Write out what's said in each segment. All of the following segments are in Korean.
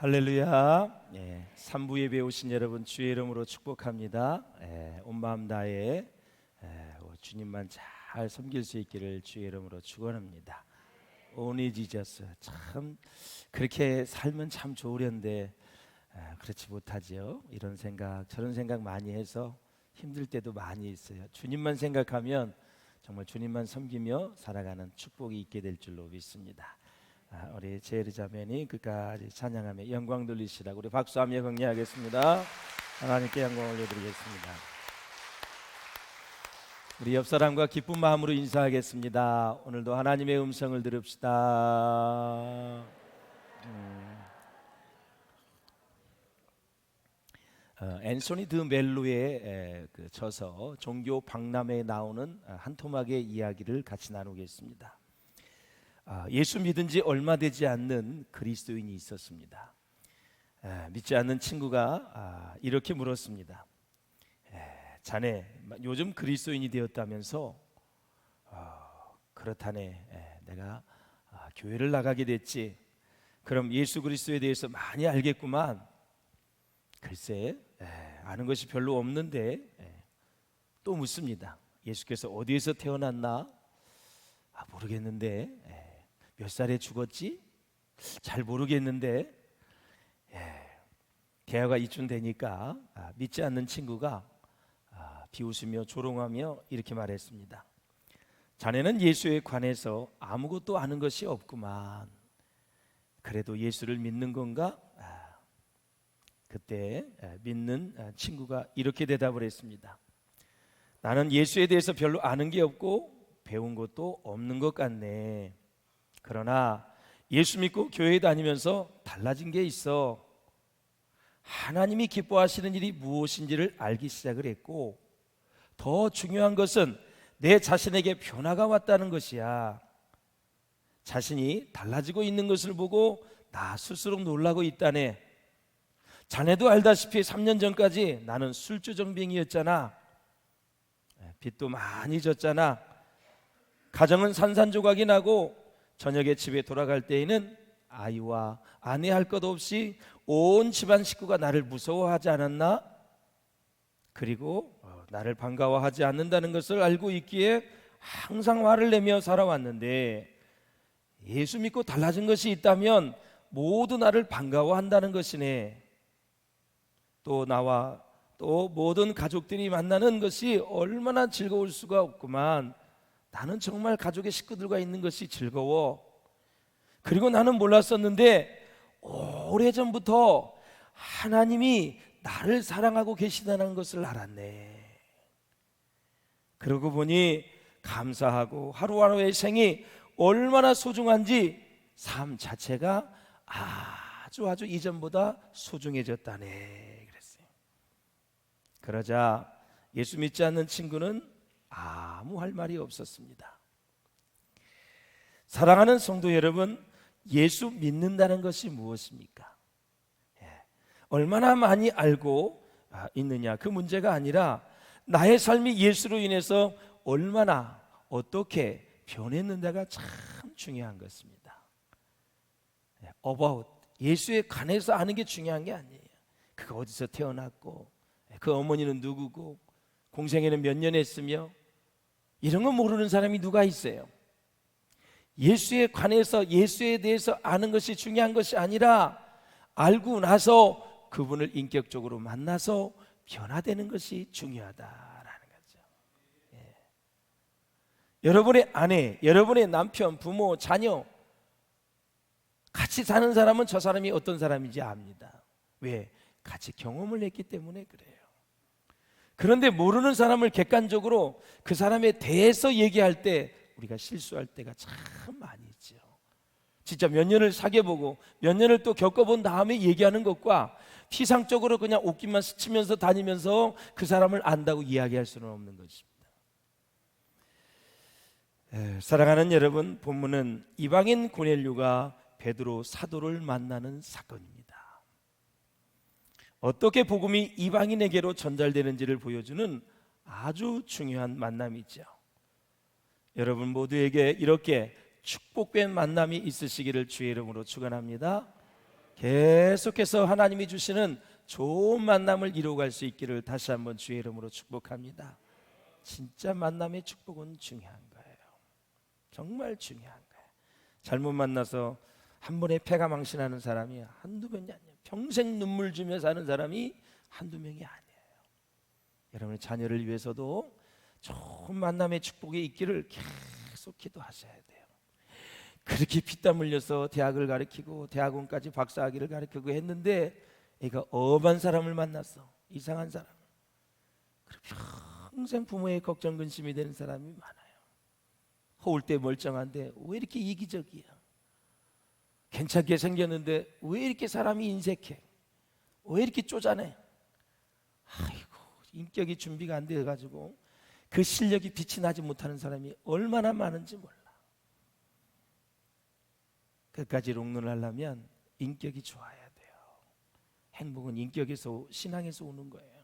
할렐루야. 3부 예배 오신 여러분 주의 이름으로 축복합니다. 온 마음 다해 주님만 잘 섬길 수 있기를 주의 이름으로 축원합니다. Only Jesus. 참 그렇게 살면 참 좋으련데 그렇지 못하지요. 이런 생각 저런 생각 많이 해서 힘들 때도 많이 있어요. 주님만 생각하면 정말 주님만 섬기며 살아가는 축복이 있게 될 줄로 믿습니다. 우리 제르자매니 끝까지 찬양하며 영광 돌리시라고 우리 박수하며 격려하겠습니다. 하나님께 영광 올려드리겠습니다. 우리 옆 사람과 기쁜 마음으로 인사하겠습니다. 오늘도 하나님의 음성을 들읍시다. 앤소니 드 멜로의 그 저서 종교 박람회에 나오는 한 토막의 이야기를 같이 나누겠습니다. 예수 믿은 지 얼마 되지 않는 그리스도인이 있었습니다. 믿지 않는 친구가 이렇게 물었습니다. 자네 요즘 그리스도인이 되었다면서? 그렇다네. 내가 교회를 나가게 됐지. 그럼 예수 그리스도에 대해서 많이 알겠구만. 글쎄 아는 것이 별로 없는데. 또 묻습니다. 예수께서 어디에서 태어났나? 모르겠는데. 몇 살에 죽었지? 잘 모르겠는데. 대화가 이쯤 되니까 믿지 않는 친구가 비웃으며 조롱하며 이렇게 말했습니다. 자네는 예수에 관해서 아무것도 아는 것이 없구만. 그래도 예수를 믿는 건가? 그때 믿는 친구가 이렇게 대답을 했습니다. 나는 예수에 대해서 별로 아는 게 없고 배운 것도 없는 것 같네. 그러나 예수 믿고 교회 다니면서 달라진 게 있어. 하나님이 기뻐하시는 일이 무엇인지를 알기 시작을 했고, 더 중요한 것은 내 자신에게 변화가 왔다는 것이야. 자신이 달라지고 있는 것을 보고 나 스스로 놀라고 있다네. 자네도 알다시피 3년 전까지 나는 술주정뱅이였잖아. 빚도 많이 졌잖아. 가정은 산산조각이 나고 저녁에 집에 돌아갈 때에는 아이와 아내 할 것 없이 온 집안 식구가 나를 무서워하지 않았나? 그리고 나를 반가워하지 않는다는 것을 알고 있기에 항상 화를 내며 살아왔는데, 예수 믿고 달라진 것이 있다면 모두 나를 반가워한다는 것이네. 또 나와 또 모든 가족들이 만나는 것이 얼마나 즐거울 수가 없구만. 나는 정말 가족의 식구들과 있는 것이 즐거워. 그리고 나는 몰랐었는데 오래전부터 하나님이 나를 사랑하고 계시다는 것을 알았네. 그러고 보니 감사하고 하루하루의 생이 얼마나 소중한지 삶 자체가 아주 이전보다 소중해졌다네. 그랬어요. 그러자 예수 믿지 않는 친구는 아무 할 말이 없었습니다. 사랑하는 성도 여러분, 예수 믿는다는 것이 무엇입니까? 얼마나 많이 알고 있느냐, 그 문제가 아니라 나의 삶이 예수로 인해서 얼마나 어떻게 변했는가가 참 중요한 것입니다. about, 예수에 관해서 아는 게 중요한 게 아니에요. 그가 어디서 태어났고 그 어머니는 누구고 공생애는 몇 년 했으며 이런 거 모르는 사람이 누가 있어요? 예수에 관해서 예수에 대해서 아는 것이 중요한 것이 아니라 알고 나서 그분을 인격적으로 만나서 변화되는 것이 중요하다라는 거죠. 여러분의 아내, 여러분의 남편, 부모, 자녀 같이 사는 사람은 저 사람이 어떤 사람인지 압니다. 왜? 같이 경험을 했기 때문에 그래요. 그런데 모르는 사람을 객관적으로 그 사람에 대해서 얘기할 때 우리가 실수할 때가 참 많이 있죠. 진짜 몇 년을 사귀어보고 몇 년을 또 겪어본 다음에 얘기하는 것과 피상적으로 그냥 옷깃만 스치면서 다니면서 그 사람을 안다고 이야기할 수는 없는 것입니다. 사랑하는 여러분, 본문은 이방인 고넬료가 베드로 사도를 만나는 사건입니다. 어떻게 복음이 이방인에게로 전달되는지를 보여주는 아주 중요한 만남이죠. 여러분 모두에게 이렇게 축복된 만남이 있으시기를 주의 이름으로 축원합니다. 계속해서 하나님이 주시는 좋은 만남을 이루어갈 수 있기를 다시 한번 주의 이름으로 축복합니다. 진짜 만남의 축복은 중요한 거예요. 정말 중요한 거예요. 잘못 만나서 한 번에 패가 망신하는 사람이 한두 명이 아니에요. 평생 눈물 주며 사는 사람이 한두 명이 아니에요. 여러분의 자녀를 위해서도 좋은 만남의 축복이 있기를 계속 기도하셔야 돼요. 그렇게 피땀 흘려서 대학을 가르치고 대학원까지 박사학위를 가르치고 했는데 애가 엄한 사람을 만났어. 이상한 사람. 평생 부모의 걱정 근심이 되는 사람이 많아요. 허울 때 멀쩡한데 왜 이렇게 이기적이야? 괜찮게 생겼는데 왜 이렇게 사람이 인색해? 왜 이렇게 쪼잔해? 아이고, 인격이 준비가 안 돼가지고 그 실력이 빛이 나지 못하는 사람이 얼마나 많은지 몰라. 끝까지 롱런을 하려면 인격이 좋아야 돼요. 행복은 인격에서, 신앙에서 오는 거예요.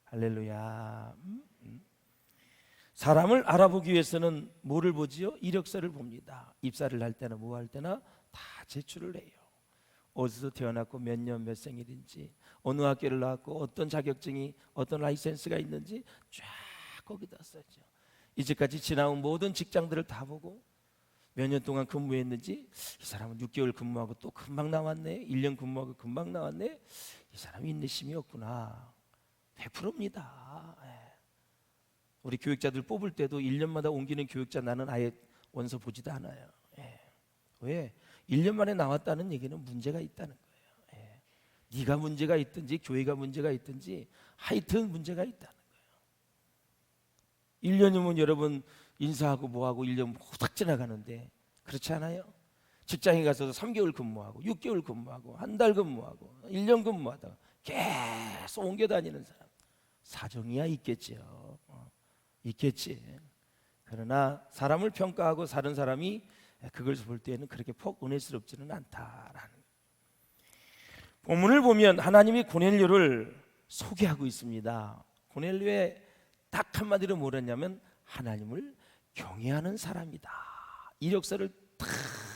할렐루야. 사람을 알아보기 위해서는 뭐를 보지요? 이력서를 봅니다. 입사를 할 때나 뭐 할 때나 다 제출을 해요. 어디서 태어났고 몇 년 몇 생일인지, 어느 학교를 나왔고 어떤 자격증이, 어떤 라이센스가 있는지 쫙 거기다 써죠. 이제까지 지나온 모든 직장들을 다 보고 몇 년 동안 근무했는지, 이 사람은 6개월 근무하고 또 금방 나왔네, 1년 근무하고 금방 나왔네, 이 사람이 인내심이 없구나. 100%입니다. 우리 교육자들 뽑을 때도 1년마다 옮기는 교육자 나는 아예 원서 보지도 않아요. 왜? 1년 만에 나왔다는 얘기는 문제가 있다는 거예요. 네가 문제가 있든지 교회가 문제가 있든지 하여튼 문제가 있다는 거예요. 1년이면 여러분 인사하고 뭐하고 1년 후딱 지나가는데 그렇지 않아요? 직장에 가서도 3개월 근무하고 6개월 근무하고 한 달 근무하고 1년 근무하다가 계속 옮겨 다니는 사람, 사정이야 있겠지요. 있겠지. 그러나 사람을 평가하고 사는 사람이 그걸 볼 때에는 그렇게 폭 은혜스럽지는 않다라는. 본문을 보면 하나님이 고넬료를 소개하고 있습니다. 고넬료의 딱 한마디로 뭐랬냐면 하나님을 경외하는 사람이다. 이력서를 딱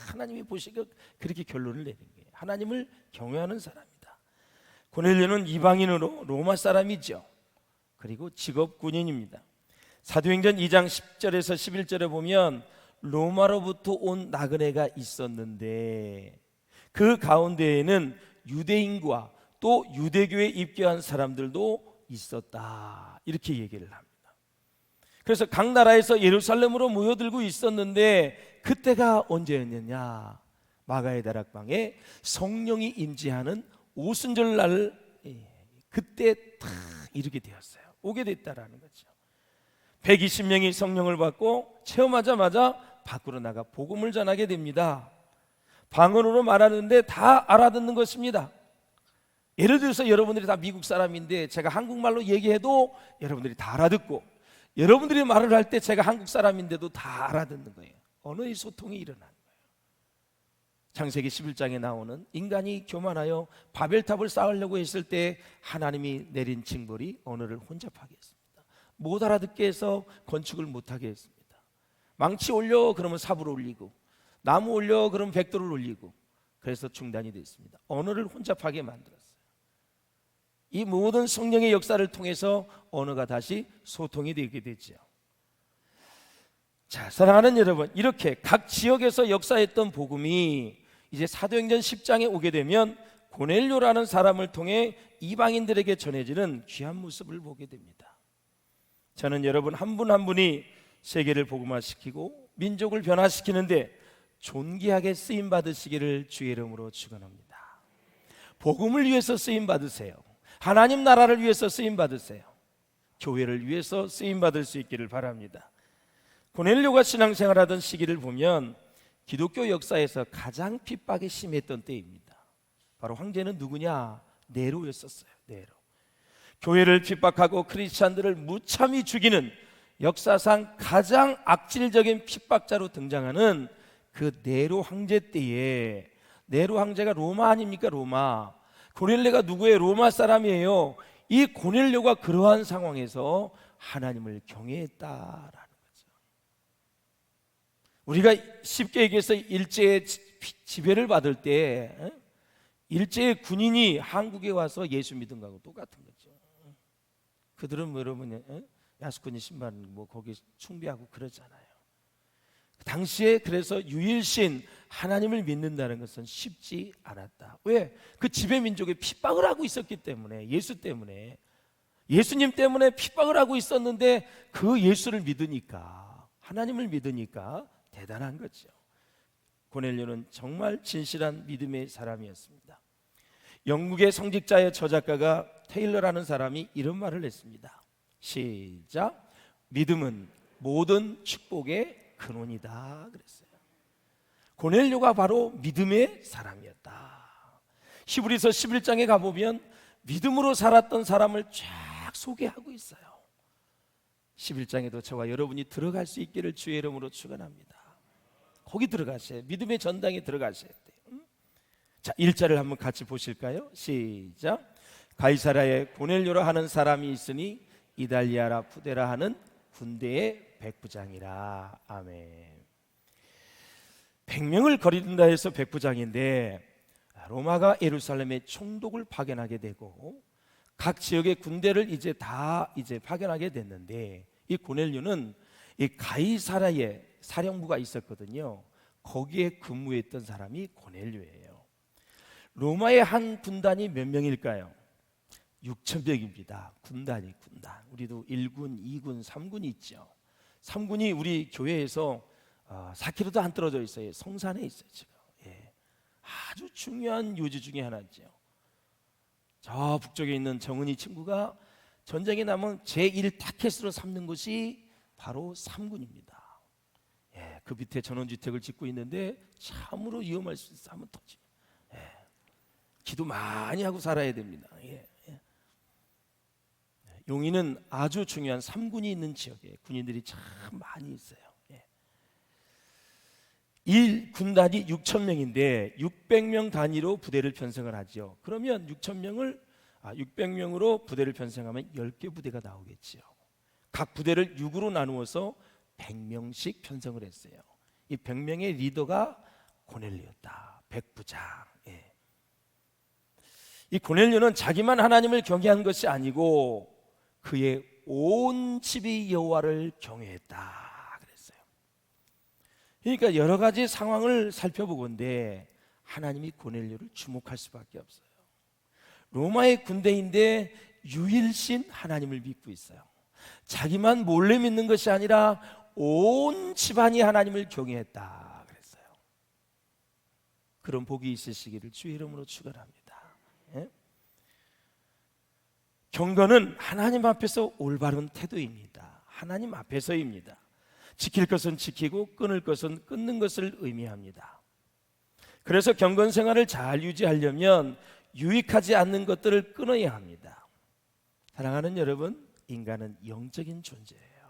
하나님이 보시고 그렇게 결론을 내린 거예요. 하나님을 경외하는 사람이다. 고넬료는 이방인으로 로마 사람이죠. 그리고 직업 군인입니다. 사도행전 2장 10절에서 11절에 보면 로마로부터 온 나그네가 있었는데 그 가운데에는 유대인과 또 유대교에 입교한 사람들도 있었다. 이렇게 얘기를 합니다. 그래서 각 나라에서 예루살렘으로 모여들고 있었는데 그때가 언제였느냐? 마가의 다락방에 성령이 임재하는 오순절날, 그때 딱 이렇게 되었어요. 오게 됐다라는 거죠. 120명이 성령을 받고 체험하자마자 밖으로 나가 복음을 전하게 됩니다. 방언으로 말하는데 다 알아듣는 것입니다. 예를 들어서 여러분들이 다 미국 사람인데 제가 한국말로 얘기해도 여러분들이 다 알아듣고, 여러분들이 말을 할 때 제가 한국 사람인데도 다 알아듣는 거예요. 언어의 소통이 일어나는 거예요. 창세기 11장에 나오는 인간이 교만하여 바벨탑을 쌓으려고 했을 때 하나님이 내린 징벌이 언어를 혼잡하게 했습니다. 못 알아듣게 해서 건축을 못하게 했습니다. 망치 올려 그러면 삽을 올리고, 나무 올려 그러면 백도를 올리고, 그래서 중단이 됐습니다. 언어를 혼잡하게 만들었어요. 이 모든 성령의 역사를 통해서 언어가 다시 소통이 되게 되죠. 자, 사랑하는 여러분, 이렇게 각 지역에서 역사했던 복음이 이제 사도행전 10장에 오게 되면 고넬료라는 사람을 통해 이방인들에게 전해지는 귀한 모습을 보게 됩니다. 저는 여러분 한 분 한 분이 세계를 복음화시키고 민족을 변화시키는데 존귀하게 쓰임 받으시기를 주의 이름으로 축원합니다. 복음을 위해서 쓰임 받으세요. 하나님 나라를 위해서 쓰임 받으세요. 교회를 위해서 쓰임 받을 수 있기를 바랍니다. 고넬료가 신앙생활하던 시기를 보면 기독교 역사에서 가장 핍박이 심했던 때입니다. 바로 황제는 누구냐? 네로였었어요. 네로. 교회를 핍박하고 크리스찬들을 무참히 죽이는 역사상 가장 악질적인 핍박자로 등장하는 그 네로 황제 때에, 네로 황제가 로마 아닙니까? 로마. 고넬료가 누구예요? 로마 사람이에요. 이 고넬료가 그러한 상황에서 하나님을 경외했다라는 거죠. 우리가 쉽게 얘기해서 일제의 지배를 받을 때 일제의 군인이 한국에 와서 예수 믿은 거하고 똑같은 거죠. 그들은 뭐 여러분 야스쿠니 신발 뭐 거기 숭배하고 그러잖아요. 당시에 그래서 유일신 하나님을 믿는다는 것은 쉽지 않았다. 왜? 그 지배 민족에 핍박을 하고 있었기 때문에, 예수 때문에, 예수님 때문에 핍박을 하고 있었는데 그 예수를 믿으니까, 하나님을 믿으니까 대단한 거죠. 고넬료는 정말 진실한 믿음의 사람이었습니다. 영국의 성직자의 저작가가 테일러라는 사람이 이런 말을 했습니다. 시작. 믿음은 모든 축복의 근원이다 그랬어요. 고넬료가 바로 믿음의 사람이었다. 히브리서 11장에 가보면 믿음으로 살았던 사람을 쫙 소개하고 있어요. 11장에도 저와 여러분이 들어갈 수 있기를 주의 이름으로 축원합니다. 거기 들어가셔야, 믿음의 전당에 들어가셔야 돼요. 자, 1절을 한번 같이 보실까요? 시작. 가이사라에 고넬료라 하는 사람이 있으니 이달리아라 푸데라 하는 군대의 백부장이라. 아멘. 100명을 거린다 해서 백부장인데, 로마가 예루살렘에 총독을 파견하게 되고 각 지역의 군대를 이제 다 파견하게 됐는데, 이 고넬료는 이 가이사라에 사령부가 있었거든요. 거기에 근무했던 사람이 고넬료예요. 로마의 한 군단이 몇 명일까요? 6,000명입니다. 군단. 우리도 1군, 2군, 3군이 있죠. 3군이 우리 교회에서 4km도 안 떨어져 있어요. 성산에 있어요 지금. 예. 아주 중요한 요지 중에 하나죠. 저 북쪽에 있는 정은이 친구가 전쟁에 남은 제1 타켓으로 삼는 것이 바로 3군입니다. 예. 그 밑에 전원주택을 짓고 있는데 참으로 위험할 수 있어. 한번 터지. 예. 기도 많이 하고 살아야 됩니다. 예. 용인은 아주 중요한 3군이 있는 지역에 군인들이 참 많이 있어요. 이 군단이 6,000명인데 600명 단위로 부대를 편성을 하죠. 그러면 600명으로 부대를 편성하면 10개 부대가 나오겠죠. 각 부대를 6으로 나누어서 100명씩 편성을 했어요. 이 100명의 리더가 고넬료였다. 백부장. 예. 이 고넬료는 자기만 하나님을 경외한 것이 아니고 그의 온 집이 여호와를 경외했다 그랬어요. 그러니까 여러 가지 상황을 살펴보건대 하나님이 고넬료를 주목할 수밖에 없어요. 로마의 군대인데 유일신 하나님을 믿고 있어요. 자기만 몰래 믿는 것이 아니라 온 집안이 하나님을 경외했다 그랬어요. 그런 복이 있으시기를 주의 이름으로 축원합니다. 예? 경건은 하나님 앞에서 올바른 태도입니다. 하나님 앞에서입니다. 지킬 것은 지키고 끊을 것은 끊는 것을 의미합니다. 그래서 경건 생활을 잘 유지하려면 유익하지 않는 것들을 끊어야 합니다. 사랑하는 여러분, 인간은 영적인 존재예요.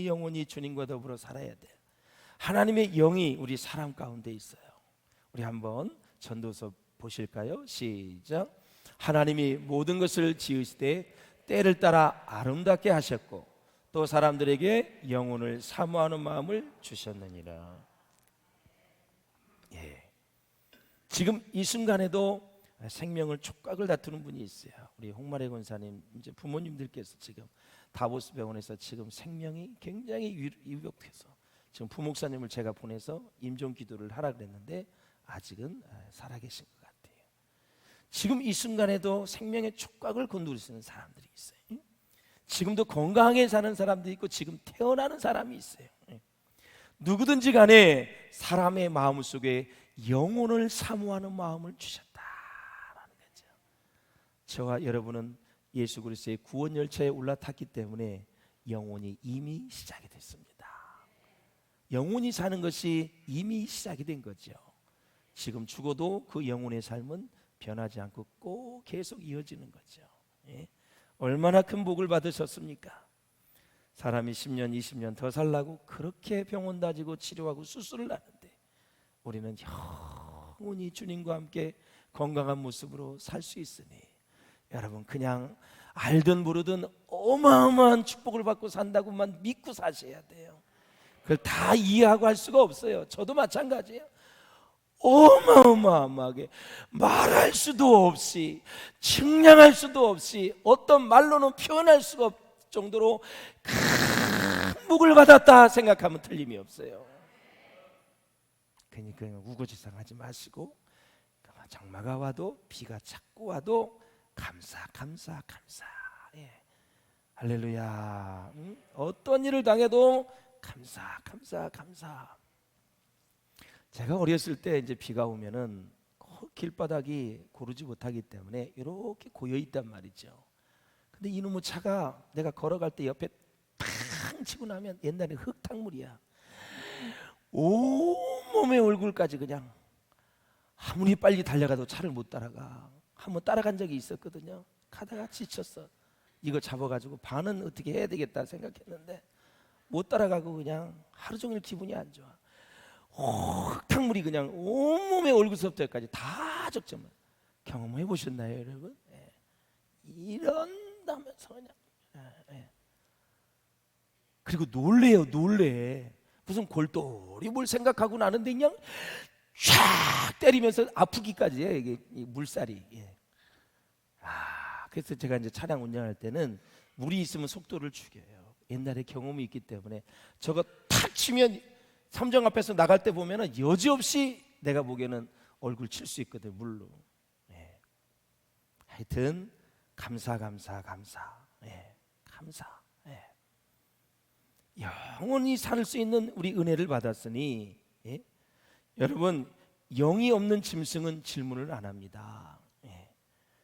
영원히 주님과 더불어 살아야 돼요. 하나님의 영이 우리 사람 가운데 있어요. 우리 한번 전도서 보실까요? 시작. 하나님이 모든 것을 지으시되 때를 따라 아름답게 하셨고 또 사람들에게 영혼을 사모하는 마음을 주셨느니라. 예. 지금 이 순간에도 생명을 촉각을 다투는 분이 있어요. 우리 홍마래 권사님 이제 부모님들께서 지금 다보스 병원에서 지금 생명이 굉장히 위협해서 지금 부목사님을 제가 보내서 임종 기도를 하라 그랬는데 아직은 살아계신 것 같아요. 지금 이 순간에도 생명의 촉각을 건드리시는 사람들이 있어요. 지금도 건강하게 사는 사람도 있고 지금 태어나는 사람이 있어요. 누구든지 간에 사람의 마음 속에 영혼을 사모하는 마음을 주셨다라는 거죠. 저와 여러분은 예수 그리스도의 구원 열차에 올라탔기 때문에 영혼이 이미 시작이 됐습니다. 영혼이 사는 것이 이미 시작이 된 거죠. 지금 죽어도 그 영혼의 삶은 변하지 않고 꼭 계속 이어지는 거죠. 예? 얼마나 큰 복을 받으셨습니까? 사람이 10년, 20년 더 살라고 그렇게 병원 다지고 치료하고 수술을 하는데 우리는 영원히 주님과 함께 건강한 모습으로 살 수 있으니 여러분 그냥 알든 모르든 어마어마한 축복을 받고 산다고만 믿고 사셔야 돼요. 그걸 다 이해하고 할 수가 없어요. 저도 마찬가지예요. 어마어마하게 말할 수도 없이 측량할 수도 없이 어떤 말로는 표현할 수가 없을 정도로 큰 복을 받았다 생각하면 틀림이 없어요. 그러니까 우거지상하지 마시고 장마가 와도 비가 자꾸 와도 감사. 예. 할렐루야. 어떤 일을 당해도 감사. 제가 어렸을 때 이제 비가 오면은 길바닥이 고르지 못하기 때문에 이렇게 고여 있단 말이죠. 근데 이놈의 차가 내가 걸어갈 때 옆에 탕 치고 나면 옛날에 흙탕물이야. 온몸의 얼굴까지 그냥 아무리 빨리 달려가도 차를 못 따라가. 한번 따라간 적이 있었거든요. 가다가 지쳤어. 이거 잡아가지고 반은 어떻게 해야 되겠다 생각했는데 못 따라가고 그냥 하루 종일 기분이 안 좋아. 흙탕물이 그냥 온몸의 얼굴서부터까지 다 적점을 경험해 보셨나요, 여러분? 예. 이런다면서 그냥 예. 그리고 놀래. 무슨 골똘히 뭘 생각하고 나는데 그냥 샥 때리면서 아프기까지 해, 이게 물살이. 예. 그래서 제가 이제 차량 운전할 때는 물이 있으면 속도를 죽여요. 옛날에 경험이 있기 때문에 저거 탁 치면 삼정 앞에서 나갈 때 보면은 여지없이 내가 보기에는 얼굴 칠 수 있거든, 물로. 예. 하여튼 감사. 예. 감사. 예. 영원히 살 수 있는 우리 은혜를 받았으니 예? 여러분 영이 없는 짐승은 질문을 안 합니다. 예.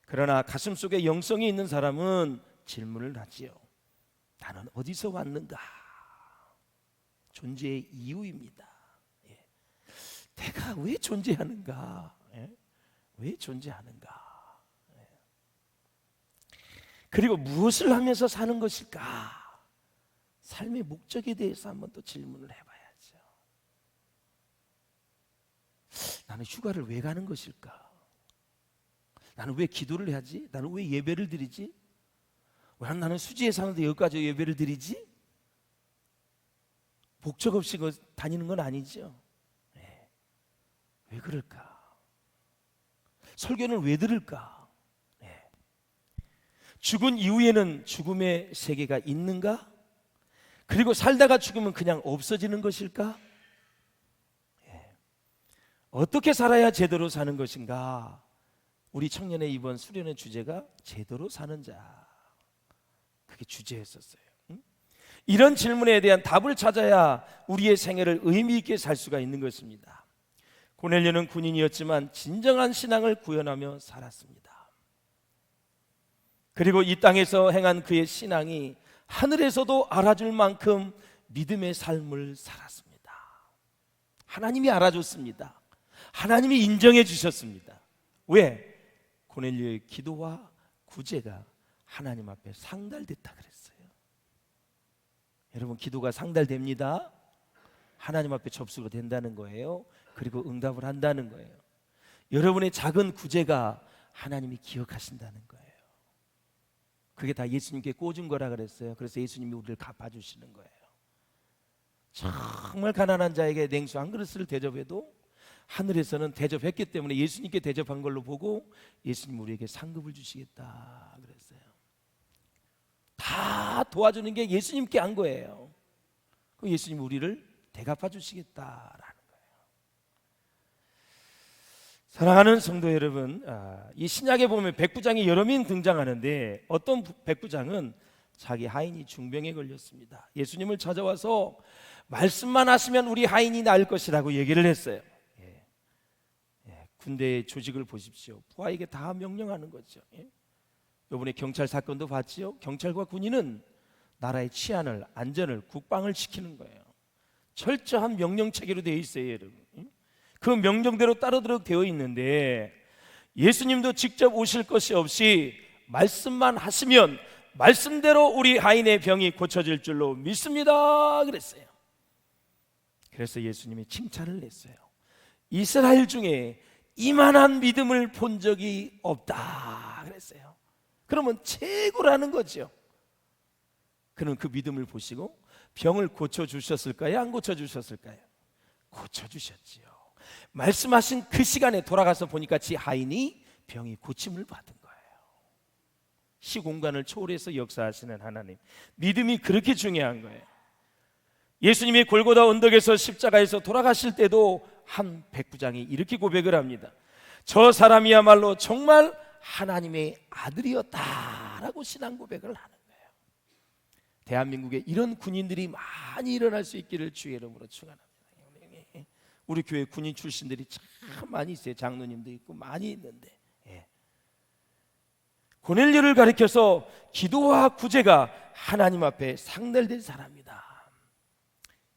그러나 가슴 속에 영성이 있는 사람은 질문을 하지요. 나는 어디서 왔는가? 존재의 이유입니다. 예. 내가 왜 존재하는가? 예? 왜 존재하는가? 예. 그리고 무엇을 하면서 사는 것일까? 삶의 목적에 대해서 한번 또 질문을 해봐야죠. 나는 휴가를 왜 가는 것일까? 나는 왜 기도를 해야지? 나는 왜 예배를 드리지? 왜 나는 수지에 사는데 여기까지 예배를 드리지? 목적 없이 다니는 건 아니죠. 네. 왜 그럴까? 설교는 왜 들을까? 네. 죽은 이후에는 죽음의 세계가 있는가? 그리고 살다가 죽으면 그냥 없어지는 것일까? 네. 어떻게 살아야 제대로 사는 것인가? 우리 청년의 이번 수련의 주제가 제대로 사는 자. 그게 주제였었어요. 이런 질문에 대한 답을 찾아야 우리의 생애를 의미 있게 살 수가 있는 것입니다. 고넬료는 군인이었지만 진정한 신앙을 구현하며 살았습니다. 그리고 이 땅에서 행한 그의 신앙이 하늘에서도 알아줄 만큼 믿음의 삶을 살았습니다. 하나님이 알아줬습니다. 하나님이 인정해 주셨습니다. 왜? 고넬료의 기도와 구제가 하나님 앞에 상달됐다 그랬어요. 여러분 기도가 상달됩니다. 하나님 앞에 접수가 된다는 거예요. 그리고 응답을 한다는 거예요. 여러분의 작은 구제가 하나님이 기억하신다는 거예요. 그게 다 예수님께 꽂은 거라 그랬어요. 그래서 예수님이 우리를 갚아주시는 거예요. 정말 가난한 자에게 냉수 한 그릇을 대접해도 하늘에서는 대접했기 때문에 예수님께 대접한 걸로 보고 예수님 우리에게 상급을 주시겠다 그랬어요. 다 도와주는 게 예수님께 한 거예요. 그럼 예수님 우리를 대갚아 주시겠다라는 거예요. 사랑하는 성도 여러분, 이 신약에 보면 백부장이 여러 명 등장하는데 어떤 백부장은 자기 하인이 중병에 걸렸습니다. 예수님을 찾아와서 말씀만 하시면 우리 하인이 나을 것이라고 얘기를 했어요. 군대의 조직을 보십시오. 부하에게 다 명령하는 거죠. 이번에 경찰 사건도 봤지요. 경찰과 군인은 나라의 치안을, 안전을, 국방을 지키는 거예요. 철저한 명령 체계로 되어 있어요, 여러분. 그 명령대로 따르도록 되어 있는데 예수님도 직접 오실 것이 없이 말씀만 하시면 말씀대로 우리 하인의 병이 고쳐질 줄로 믿습니다 그랬어요. 그래서 예수님이 칭찬을 냈어요. 이스라엘 중에 이만한 믿음을 본 적이 없다 그랬어요. 그러면 최고라는 거죠. 그는 그 믿음을 보시고 병을 고쳐주셨을까요? 안 고쳐주셨을까요? 고쳐주셨지요. 말씀하신 그 시간에 돌아가서 보니까 지 하인이 병이 고침을 받은 거예요. 시공간을 초월해서 역사하시는 하나님, 믿음이 그렇게 중요한 거예요. 예수님이 골고다 언덕에서 십자가에서 돌아가실 때도 한 백부장이 이렇게 고백을 합니다. 저 사람이야말로 정말 하나님의 아들이었다라고 신앙 고백을 하는 거예요. 대한민국에 이런 군인들이 많이 일어날 수 있기를 주의 이름으로 축원합니다. 우리 교회 군인 출신들이 참 많이 있어요. 장로님도 있고 많이 있는데, 고넬료를 가리켜서 기도와 구제가 하나님 앞에 상달된 사람이다.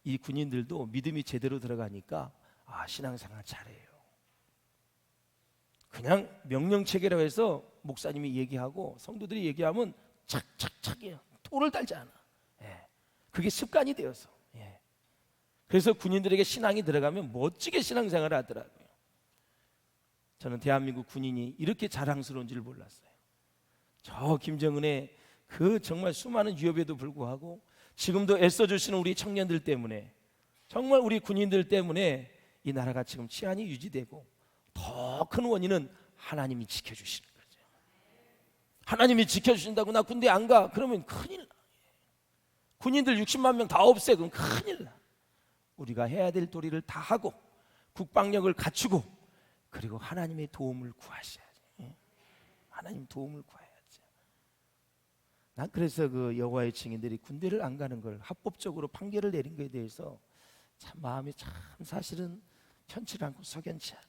이 군인들도 믿음이 제대로 들어가니까 신앙생활 잘해요. 그냥 명령체계라고 해서 목사님이 얘기하고 성도들이 얘기하면 착착착해요. 토를 달지 않아. 그게 습관이 되어서. 그래서 군인들에게 신앙이 들어가면 멋지게 신앙생활을 하더라고요. 저는 대한민국 군인이 이렇게 자랑스러운 줄 몰랐어요. 저 김정은의 그 정말 수많은 위협에도 불구하고 지금도 애써주시는 우리 청년들 때문에, 정말 우리 군인들 때문에 이 나라가 지금 치안이 유지되고, 더 큰 원인은 하나님이 지켜주시는 거죠. 하나님이 지켜주신다고 나 군대 안 가? 그러면 큰일 나. 군인들 60만 명 다 없애. 그럼 큰일 나. 우리가 해야 될 도리를 다 하고 국방력을 갖추고, 그리고 하나님의 도움을 구하셔야지. 하나님 도움을 구해야지. 난 그래서 그 여호와의 증인들이 군대를 안 가는 걸 합법적으로 판결을 내린 것에 대해서 참 마음이 참 사실은 편치 않고 석연치 않아요.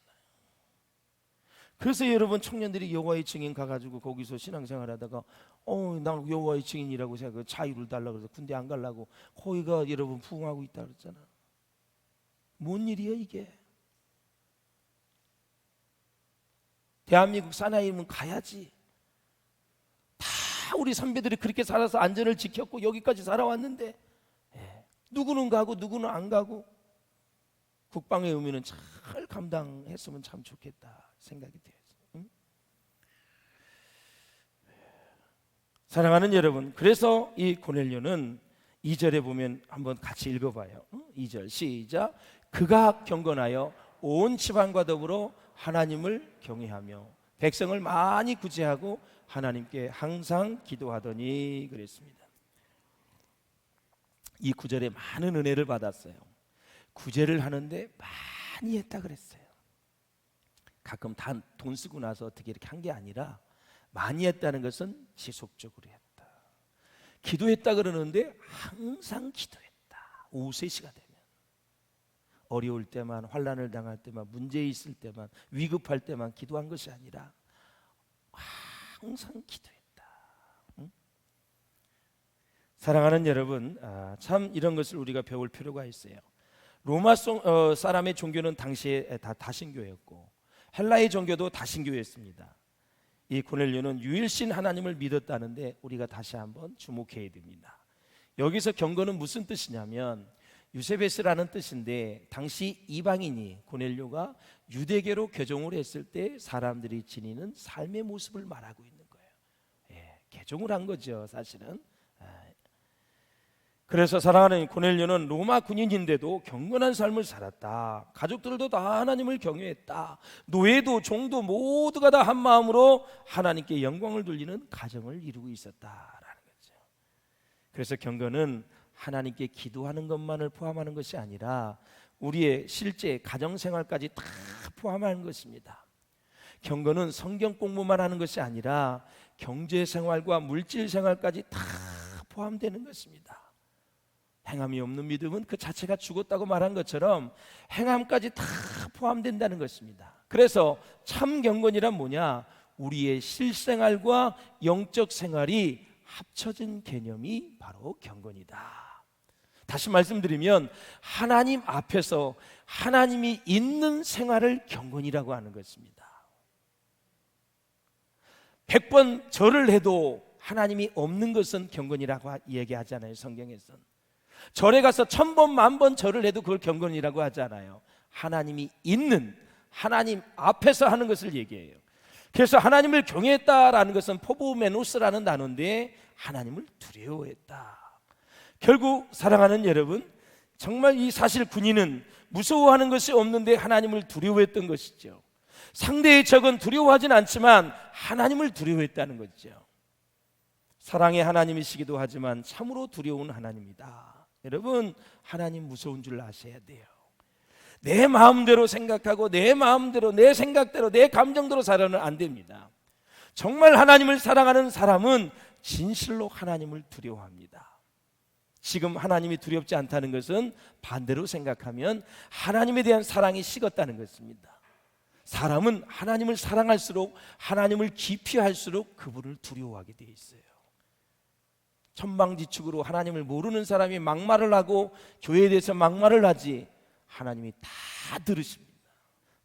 그래서 여러분 청년들이 여호와의 증인 가가지고 거기서 신앙생활하다가 난 여호와의 증인이라고 생각해 자유를 달라고 그래서 군대 안 가려고 거기가 여러분 부흥하고 있다 그랬잖아. 뭔 일이야 이게? 대한민국 사나이면 가야지. 다 우리 선배들이 그렇게 살아서 안전을 지켰고 여기까지 살아왔는데, 누구는 가고 누구는 안 가고, 국방의 의미는 잘 감당했으면 참 좋겠다 생각이 돼요. 사랑하는 여러분, 그래서 이 고넬료는 2절에 보면 한번 같이 읽어봐요. 2절 시작. 그가 경건하여 온 지방과 더불어 하나님을 경외하며 백성을 많이 구제하고 하나님께 항상 기도하더니 그랬습니다. 이 9절에 많은 은혜를 받았어요. 구제를 하는데 많이 했다 그랬어요. 가끔 다 돈 쓰고 나서 어떻게 이렇게 한 게 아니라 많이 했다는 것은 지속적으로 했다. 기도했다 그러는데 항상 기도했다. 오후 3시가 되면 어려울 때만, 환난을 당할 때만, 문제 있을 때만, 위급할 때만 기도한 것이 아니라 항상 기도했다. 사랑하는 여러분, 참 이런 것을 우리가 배울 필요가 있어요. 로마 사람의 종교는 당시에 다 다신교였고 헬라의 종교도 다신교였습니다. 이 고넬료는 유일신 하나님을 믿었다는데 우리가 다시 한번 주목해야 됩니다. 여기서 경건은 무슨 뜻이냐면 유세베스라는 뜻인데, 당시 이방인이 고넬료가 유대계로 개종을 했을 때 사람들이 지니는 삶의 모습을 말하고 있는 거예요. 개종을 한 거죠 사실은. 그래서 사랑하는 고넬료는 로마 군인인데도 경건한 삶을 살았다. 가족들도 다 하나님을 경외했다. 노예도 종도 모두가 다 한 마음으로 하나님께 영광을 돌리는 가정을 이루고 있었다라는 거죠. 그래서 경건은 하나님께 기도하는 것만을 포함하는 것이 아니라 우리의 실제 가정생활까지 다 포함하는 것입니다. 경건은 성경 공부만 하는 것이 아니라 경제생활과 물질생활까지 다 포함되는 것입니다. 행함이 없는 믿음은 그 자체가 죽었다고 말한 것처럼 행함까지 다 포함된다는 것입니다. 그래서 참 경건이란 뭐냐? 우리의 실생활과 영적 생활이 합쳐진 개념이 바로 경건이다. 다시 말씀드리면 하나님 앞에서 하나님이 있는 생활을 경건이라고 하는 것입니다. 100번 절을 해도 하나님이 없는 것은 경건이라고 얘기하잖아요. 성경에서는 절에 가서 1000번, 10,000번 절을 해도 그걸 경건이라고 하잖아요. 하나님이 있는, 하나님 앞에서 하는 것을 얘기해요. 그래서 하나님을 경외했다라는 것은 포보메노스라는 단어인데 하나님을 두려워했다. 결국 사랑하는 여러분, 정말 이 사실 군인은 무서워하는 것이 없는데 하나님을 두려워했던 것이죠. 상대의 적은 두려워하진 않지만 하나님을 두려워했다는 거죠. 사랑의 하나님이시기도 하지만 참으로 두려운 하나님이다. 여러분, 하나님 무서운 줄 아셔야 돼요. 내 마음대로 생각하고 내 마음대로, 내 생각대로, 내 감정대로 살아는 안 됩니다. 정말 하나님을 사랑하는 사람은 진실로 하나님을 두려워합니다. 지금 하나님이 두렵지 않다는 것은 반대로 생각하면 하나님에 대한 사랑이 식었다는 것입니다. 사람은 하나님을 사랑할수록, 하나님을 깊이 할수록 그분을 두려워하게 되어 있어요. 천방지축으로 하나님을 모르는 사람이 막말을 하고 교회에 대해서 막말을 하지, 하나님이 다 들으십니다.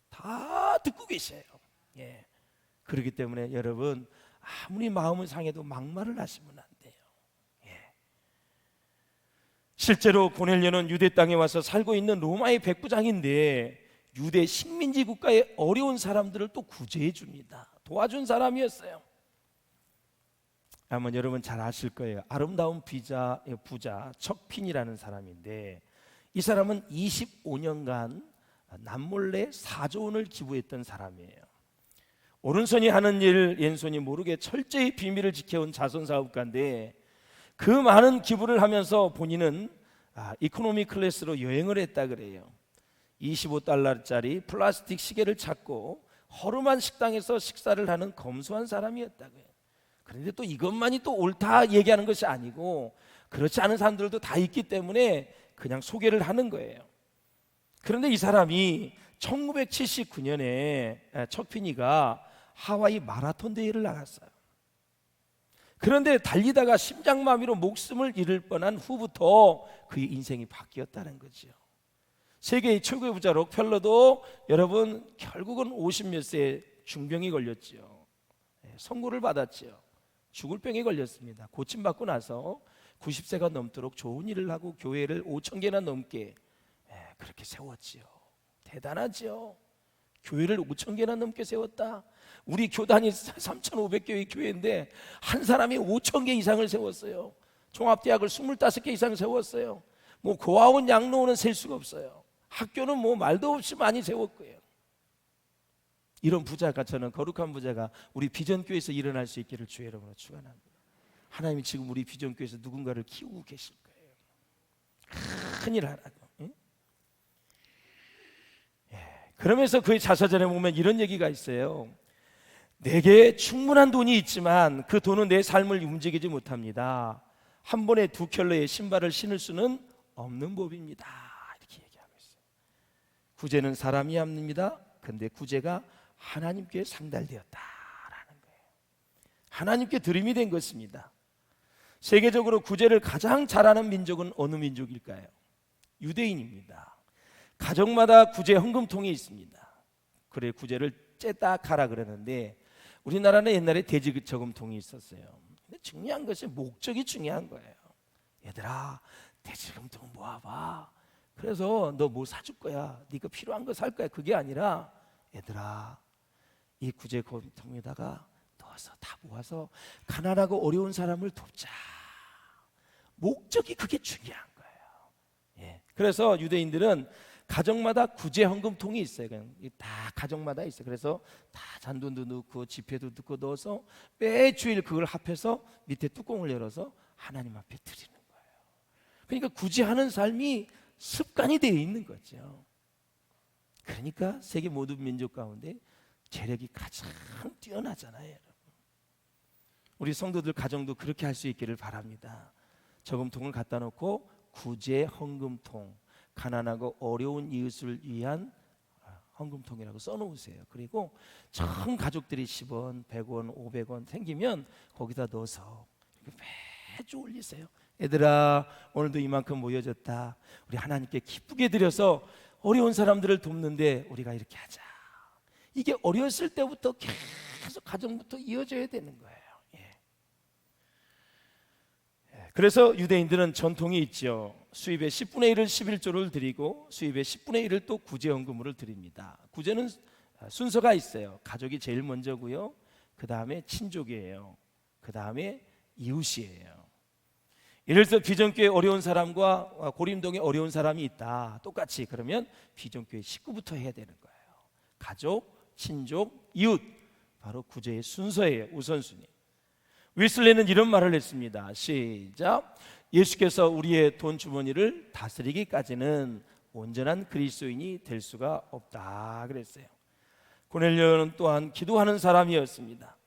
다 듣고 계셔요. 예. 그렇기 때문에 여러분, 아무리 마음을 상해도 막말을 하시면 안 돼요. 예. 실제로 고넬료는 유대 땅에 와서 살고 있는 로마의 백부장인데 유대 식민지 국가의 어려운 사람들을 또 구제해 줍니다. 도와준 사람이었어요. 아마 여러분 잘 아실 거예요. 아름다운 부자 척핀이라는 사람인데, 이 사람은 25년간 남몰래 4조 원을 기부했던 사람이에요. 오른손이 하는 일 왼손이 모르게 철저히 비밀을 지켜온 자선사업가인데, 그 많은 기부를 하면서 본인은 이코노미 클래스로 여행을 했다 그래요. 25달러짜리 플라스틱 시계를 찾고 허름한 식당에서 식사를 하는 검소한 사람이었다고요. 그런데 또 이것만이 또 옳다 얘기하는 것이 아니고, 그렇지 않은 사람들도 다 있기 때문에 그냥 소개를 하는 거예요. 그런데 이 사람이 1979년에 척피니가 하와이 마라톤 대회를 나갔어요. 그런데 달리다가 심장마비로 목숨을 잃을 뻔한 후부터 그의 인생이 바뀌었다는 거죠. 세계의 최고의 부자 록펠러도 여러분 결국은 50몇 세에 중병이 걸렸죠. 선고를 받았죠. 죽을 병에 걸렸습니다. 고침받고 나서 90세가 넘도록 좋은 일을 하고 교회를 5,000개나 넘게 그렇게 세웠지요. 대단하지요. 교회를 5,000개나 넘게 세웠다. 우리 교단이 3,500개의 교회인데 한 사람이 5,000개 이상을 세웠어요. 종합대학을 25개 이상 세웠어요. 뭐 고아원 양로원은 셀 수가 없어요. 학교는 뭐 말도 없이 많이 세웠고요. 이런 부자가, 저는 거룩한 부자가 우리 비전교회에서 일어날 수 있기를 주의 이름으로 축원합니다. 하나님이 지금 우리 비전교회에서 누군가를 키우고 계실 거예요. 큰일 하라고. 그러면서 그의 자서전에 보면 이런 얘기가 있어요. 내게 충분한 돈이 있지만 그 돈은 내 삶을 움직이지 못합니다. 한 번에 2켤레의 신발을 신을 수는 없는 법입니다. 이렇게 얘기하고 있어요. 구제는 사람이 합니다. 근데 구제가 하나님께 상달되었다라는 거예요. 하나님께 드림이 된 것입니다. 세계적으로 구제를 가장 잘하는 민족은 어느 민족일까요? 유대인입니다. 가정마다 구제 헌금통이 있습니다. 그래, 구제를 째다 가라 그러는데 우리나라는 옛날에 돼지 저금통이 있었어요. 근데 중요한 것이 목적이 중요한 거예요. 얘들아, 돼지 저금통 모아봐. 그래서 너 뭐 사줄 거야. 네가 필요한 거 살 거야. 그게 아니라, 얘들아, 이 구제 저금통에다가 넣어서 다 모아서 가난하고 어려운 사람을 돕자. 목적이 그게 중요한 거예요. 예. 그래서 유대인들은 가정마다 구제 헌금통이 있어요. 그냥 다 가정마다 있어요. 그래서 다 잔돈도 넣고 지폐도 넣고 넣어서 매주일 그걸 합해서 밑에 뚜껑을 열어서 하나님 앞에 드리는 거예요. 그러니까 구제하는 삶이 습관이 되어 있는 거죠. 그러니까 세계 모든 민족 가운데 재력이 가장 뛰어나잖아요, 여러분. 우리 성도들 가정도 그렇게 할 수 있기를 바랍니다. 저금통을 갖다 놓고 구제 헌금통, 가난하고 어려운 이웃을 위한 헌금통이라고 써놓으세요. 그리고 전 가족들이 10원, 100원, 500원 생기면 거기다 넣어서 매주 올리세요. 얘들아, 오늘도 이만큼 모여졌다. 우리 하나님께 기쁘게 드려서 어려운 사람들을 돕는데 우리가 이렇게 하자. 이게 어렸을 때부터 계속 가정부터 이어져야 되는 거예요. 그래서 유대인들은 전통이 있죠. 수입의 10분의 1을 11조를 드리고 수입의 10분의 1을 또 구제헌금으로 드립니다. 구제는 순서가 있어요. 가족이 제일 먼저고요. 그 다음에 친족이에요. 그 다음에 이웃이에요. 예를 들어 비전교회 어려운 사람과 고림동에 어려운 사람이 있다. 똑같이 그러면 비전교회 식구부터 해야 되는 거예요. 가족, 친족, 이웃, 바로 구제의 순서예요. 우선순위. 웨슬리는 이런 말을 했습니다. 시작. 예수께서 우리의 돈 주머니를 다스리기까지는 온전한 그리스도인이 될 수가 없다 그랬어요. 고넬료는 또한 기도하는 사람이었습니다.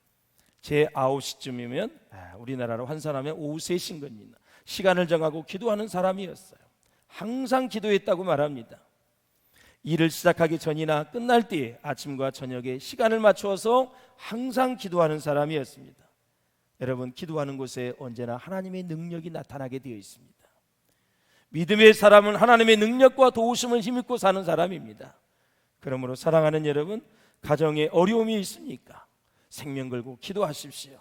제 9시쯤이면 우리나라로 환산하면 오후 3시인 겁니다. 시간을 정하고 기도하는 사람이었어요. 항상 기도했다고 말합니다. 일을 시작하기 전이나 끝날 때 아침과 저녁에 시간을 맞추어서 항상 기도하는 사람이었습니다. 여러분, 기도하는 곳에 언제나 하나님의 능력이 나타나게 되어 있습니다. 믿음의 사람은 하나님의 능력과 도우심을 힘입고 사는 사람입니다. 그러므로 사랑하는 여러분, 가정에 어려움이 있습니까? 생명 걸고 기도하십시오.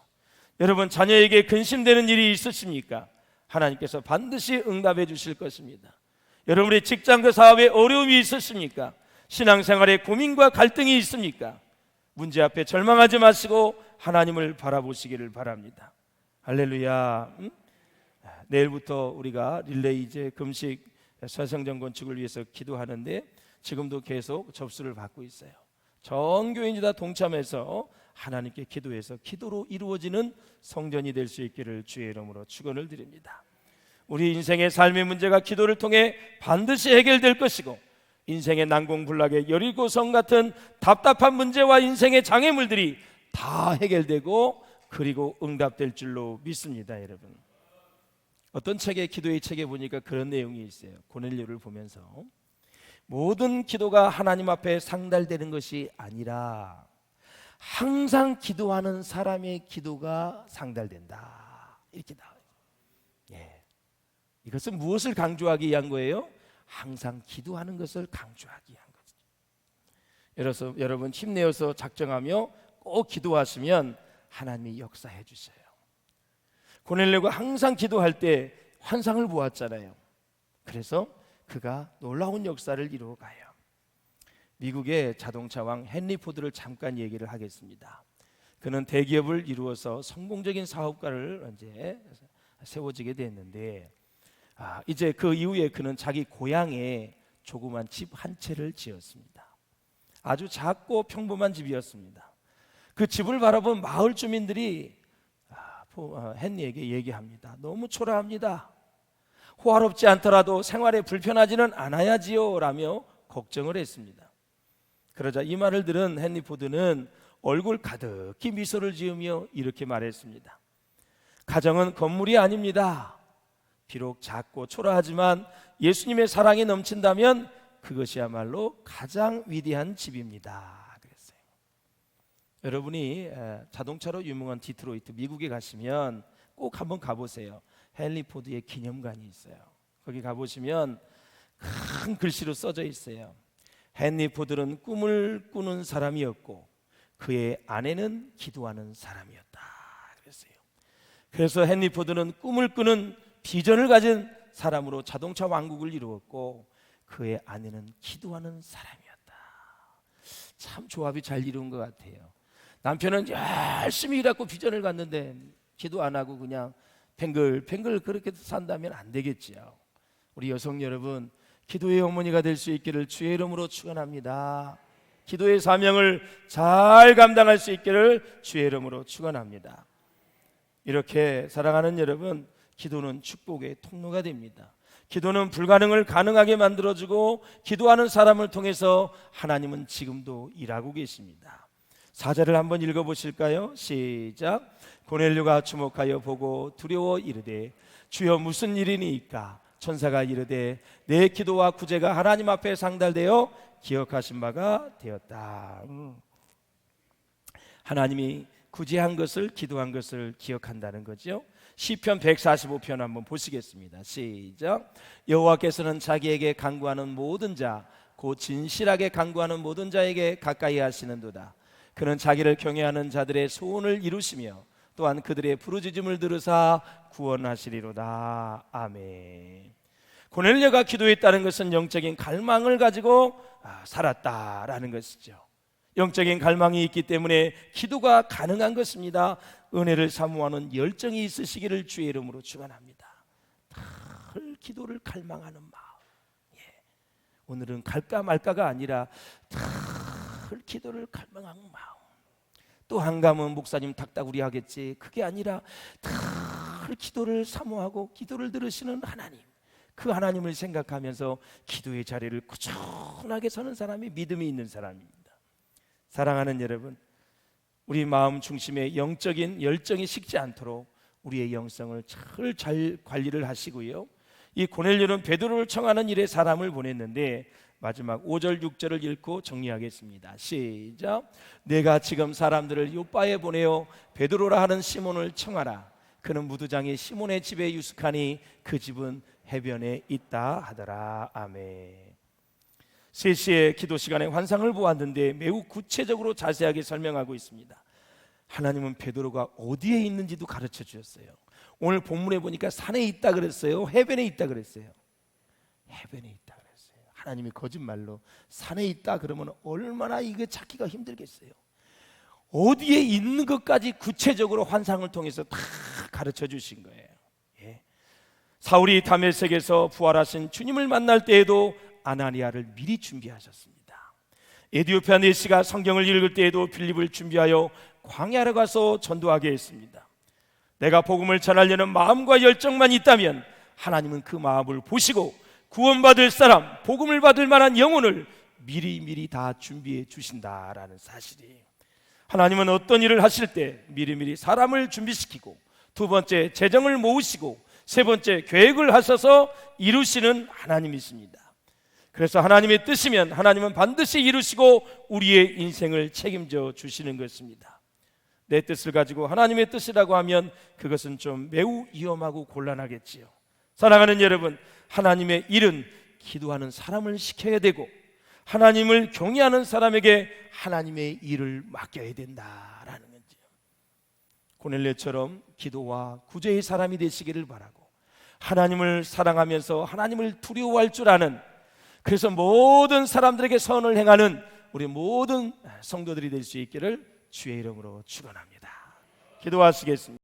여러분, 자녀에게 근심되는 일이 있으십니까? 하나님께서 반드시 응답해 주실 것입니다. 여러분의 직장과 사업에 어려움이 있으십니까? 신앙생활에 고민과 갈등이 있습니까? 문제 앞에 절망하지 마시고 하나님을 바라보시기를 바랍니다. 할렐루야. 내일부터 우리가 릴레이제 금식 사성전 건축을 위해서 기도하는데 지금도 계속 접수를 받고 있어요. 전 교인이 다 동참해서 하나님께 기도해서 기도로 이루어지는 성전이 될 수 있기를 주의 이름으로 축원을 드립니다. 우리 인생의 삶의 문제가 기도를 통해 반드시 해결될 것이고, 인생의 난공불락의 여리고성 같은 답답한 문제와 인생의 장애물들이 다 해결되고 그리고 응답될 줄로 믿습니다. 여러분, 어떤 책에, 기도의 책에 보니까 그런 내용이 있어요. 고넬료를 보면서 모든 기도가 하나님 앞에 상달되는 것이 아니라 항상 기도하는 사람의 기도가 상달된다, 이렇게 나와요. 이것은 무엇을 강조하기 위한 거예요? 항상 기도하는 것을 강조하기 위한 거죠. 그래서 여러분, 힘내어서 작정하며 꼭 기도하시면 하나님이 역사해 주셔요. 고넬료가 항상 기도할 때 환상을 보았잖아요. 그래서 그가 놀라운 역사를 이루어가요. 미국의 자동차왕 헨리 포드를 잠깐 얘기를 하겠습니다. 그는 대기업을 이루어서 성공적인 사업가를 이제 세워지게 됐는데, 이제 그 이후에 그는 자기 고향에 조그만 집 한 채를 지었습니다. 아주 작고 평범한 집이었습니다. 그 집을 바라본 마을 주민들이 헨리에게 얘기합니다. 너무 초라합니다. 호화롭지 않더라도 생활에 불편하지는 않아야지요 라며 걱정을 했습니다. 그러자 이 말을 들은 헨리 포드는 얼굴 가득히 미소를 지으며 이렇게 말했습니다. 가정은 건물이 아닙니다. 비록 작고 초라하지만 예수님의 사랑이 넘친다면 그것이야말로 가장 위대한 집입니다. 그랬어요. 여러분이 자동차로 유명한 디트로이트, 미국에 가시면 꼭 한번 가보세요. 헨리 포드의 기념관이 있어요. 거기 가보시면 큰 글씨로 써져 있어요. 헨리 포드는 꿈을 꾸는 사람이었고 그의 아내는 기도하는 사람이었다 그랬어요. 그래서 헨리 포드는 꿈을 꾸는 비전을 가진 사람으로 자동차 왕국을 이루었고 그의 아내는 기도하는 사람이었다. 참 조합이 잘 이루은 것 같아요. 남편은 열심히 일하고 비전을 갖는데 기도 안 하고 그냥 뱅글뱅글 그렇게 산다면 안 되겠지요. 우리 여성 여러분, 기도의 어머니가 될 수 있기를 주의 이름으로 축원합니다. 기도의 사명을 잘 감당할 수 있기를 주의 이름으로 축원합니다. 이렇게 사랑하는 여러분, 기도는 축복의 통로가 됩니다. 기도는 불가능을 가능하게 만들어주고 기도하는 사람을 통해서 하나님은 지금도 일하고 계십니다. 4절을 한번 읽어보실까요? 시작. 고넬료가 주목하여 보고 두려워 이르되 주여 무슨 일이니까? 천사가 이르되 내 기도와 구제가 하나님 앞에 상달되어 기억하신 바가 되었다. 하나님이 구제한 것을, 기도한 것을 기억한다는 거죠. 시편 145편 한번 보시겠습니다. 시작. 여호와께서는 자기에게 간구하는 모든 자, 곧 진실하게 간구하는 모든 자에게 가까이 하시는도다. 그는 자기를 경외하는 자들의 소원을 이루시며 또한 그들의 부르짖음을 들으사 구원하시리로다. 아멘. 고넬료가 기도했다는 것은 영적인 갈망을 가지고 살았다라는 것이죠. 영적인 갈망이 있기 때문에 기도가 가능한 것입니다. 은혜를 사모하는 열정이 있으시기를 주의 이름으로 축원합니다. 기도를 갈망하는 마음. 예. 오늘은 갈까 말까가 아니라 늘 기도를 갈망하는 마음. 또 한가면 목사님 닥다구리 하겠지. 그게 아니라 늘 기도를 사모하고 기도를 들으시는 하나님, 그 하나님을 생각하면서 기도의 자리를 꾸준하게 서는 사람이 믿음이 있는 사람입니다. 사랑하는 여러분, 우리 마음 중심에 영적인 열정이 식지 않도록 우리의 영성을 잘 관리를 하시고요. 이 고넬료는 베드로를 청하는 일에 사람을 보냈는데 마지막 5절 6절을 읽고 정리하겠습니다. 시작. 내가 지금 사람들을 요바에 보내어 베드로라 하는 시몬을 청하라. 그는 무두장이 시몬의 집에 유숙하니 그 집은 해변에 있다 하더라. 아멘. 3시의 기도 시간에 환상을 보았는데 매우 구체적으로 자세하게 설명하고 있습니다. 하나님은 베드로가 어디에 있는지도 가르쳐 주셨어요. 오늘 본문에 보니까 산에 있다 그랬어요? 해변에 있다 그랬어요? 해변에 있다 그랬어요. 하나님이 거짓말로 산에 있다 그러면 얼마나 이게 찾기가 힘들겠어요. 어디에 있는 것까지 구체적으로 환상을 통해서 다 가르쳐 주신 거예요. 예. 사울이 다메섹에서 부활하신 주님을 만날 때에도 아나니아를 미리 준비하셨습니다. 에디오피아 네시가 성경을 읽을 때에도 빌립을 준비하여 광야로 가서 전도하게 했습니다. 내가 복음을 전하려는 마음과 열정만 있다면 하나님은 그 마음을 보시고 구원받을 사람, 복음을 받을 만한 영혼을 미리미리 다 준비해 주신다라는 사실이에요. 하나님은 어떤 일을 하실 때 미리미리 사람을 준비시키고, 두 번째 재정을 모으시고, 세 번째 계획을 하셔서 이루시는 하나님이십니다. 그래서 하나님의 뜻이면 하나님은 반드시 이루시고 우리의 인생을 책임져 주시는 것입니다. 내 뜻을 가지고 하나님의 뜻이라고 하면 그것은 좀 매우 위험하고 곤란하겠지요. 사랑하는 여러분, 하나님의 일은 기도하는 사람을 시켜야 되고 하나님을 경외하는 사람에게 하나님의 일을 맡겨야 된다라는 거죠. 고넬료처럼 기도와 구제의 사람이 되시기를 바라고, 하나님을 사랑하면서 하나님을 두려워할 줄 아는, 그래서 모든 사람들에게 선을 행하는 우리 모든 성도들이 될 수 있기를 주의 이름으로 축원합니다. 기도하시겠습니다.